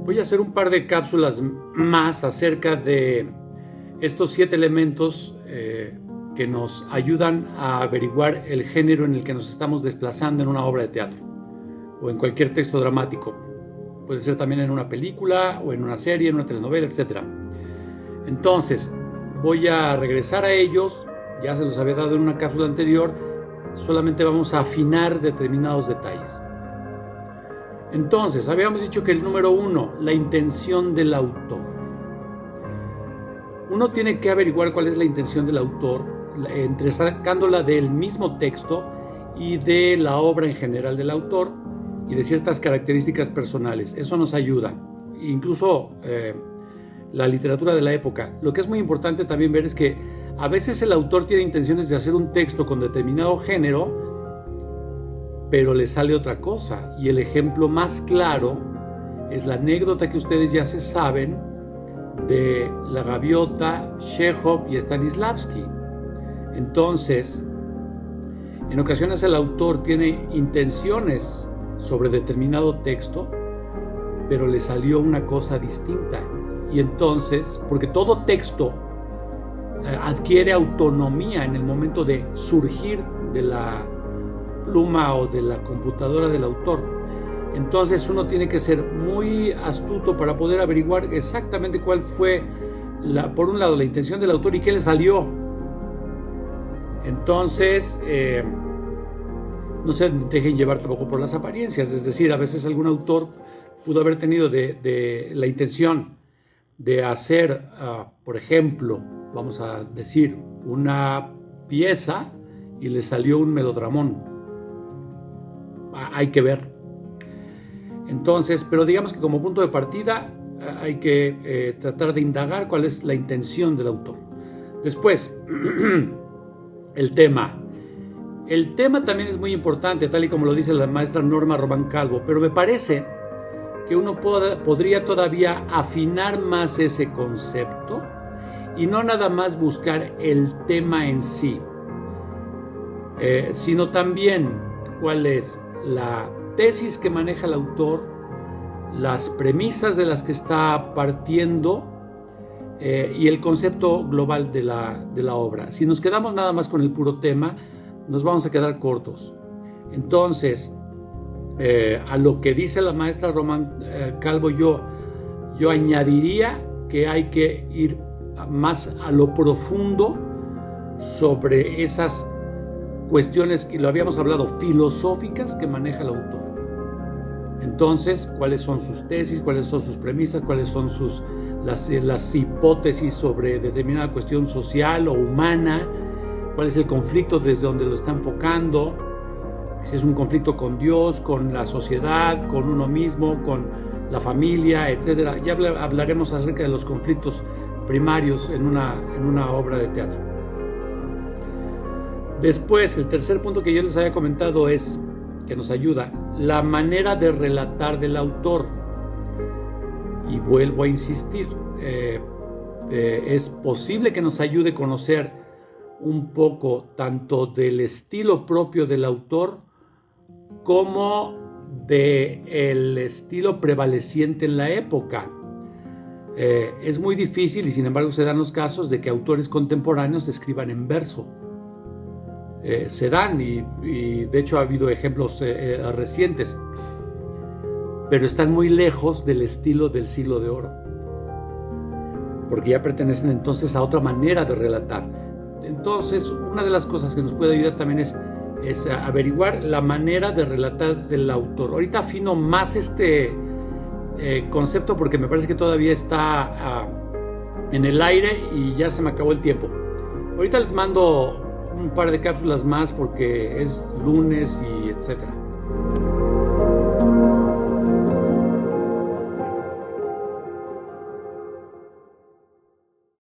Voy a hacer un par de cápsulas más acerca de estos 7 elementos que nos ayudan a averiguar el género en el que nos estamos desplazando en una obra de teatro o en cualquier texto dramático. Puede ser también en una película o en una serie, en una telenovela, etc. Entonces, voy a regresar a ellos. Ya se los había dado en una cápsula anterior. Solamente vamos a afinar determinados detalles. Entonces, habíamos dicho que el número 1, la intención del autor. Uno tiene que averiguar cuál es la intención del autor, sacándola del mismo texto y de la obra en general del autor y de ciertas características personales. Eso nos ayuda. Incluso la literatura de la época. Lo que es muy importante también ver es que a veces el autor tiene intenciones de hacer un texto con determinado género, pero le sale otra cosa. Y el ejemplo más claro es la anécdota que ustedes ya se saben de La Gaviota, Chekhov y Stanislavski. Entonces, en ocasiones el autor tiene intenciones sobre determinado texto, pero le salió una cosa distinta. Y entonces, porque todo texto adquiere autonomía en el momento de surgir de la pluma o de la computadora del autor. Entonces uno tiene que ser muy astuto para poder averiguar exactamente cuál fue, por un lado, la intención del autor y qué le salió. Entonces, no se dejen llevar tampoco por las apariencias. Es decir, a veces algún autor pudo haber tenido de la intención de hacer, por ejemplo, vamos a decir, una pieza y le salió un melodramón. Hay que ver. Entonces, pero digamos que como punto de partida hay que tratar de indagar cuál es la intención del autor. Después, el tema. El tema también es muy importante, tal y como lo dice la maestra Norma Román Calvo, pero me parece que uno podría todavía afinar más ese concepto y no nada más buscar el tema en sí, sino también cuál es la tesis que maneja el autor, las premisas de las que está partiendo y el concepto global de la obra. Si nos quedamos nada más con el puro tema, nos vamos a quedar cortos. Entonces, a lo que dice la maestra Román Calvo, yo añadiría que hay que ir más a lo profundo sobre esas cuestiones que lo habíamos hablado, filosóficas que maneja el autor. Entonces, ¿cuáles son sus tesis? ¿Cuáles son sus premisas? ¿Cuáles son las hipótesis sobre determinada cuestión social o humana? ¿Cuál es el conflicto desde donde lo está enfocando? Si es un conflicto con Dios, con la sociedad, con uno mismo, con la familia, etc. Ya hablaremos acerca de los conflictos primarios en una obra de teatro. Después, el tercer punto que yo les había comentado es, que nos ayuda, la manera de relatar del autor. Y vuelvo a insistir, es posible que nos ayude a conocer un poco tanto del estilo propio del autor como del estilo prevaleciente en la época. Es muy difícil, y sin embargo se dan los casos de que autores contemporáneos escriban en verso. Se dan y de hecho ha habido ejemplos recientes, pero están muy lejos del estilo del Siglo de Oro, porque ya pertenecen entonces a otra manera de relatar. Entonces, una de las cosas que nos puede ayudar también es averiguar la manera de relatar del autor. Ahorita afino más este concepto porque me parece que todavía está en el aire y ya se me acabó el tiempo. Ahorita les mando un par de cápsulas más porque es lunes y etcétera.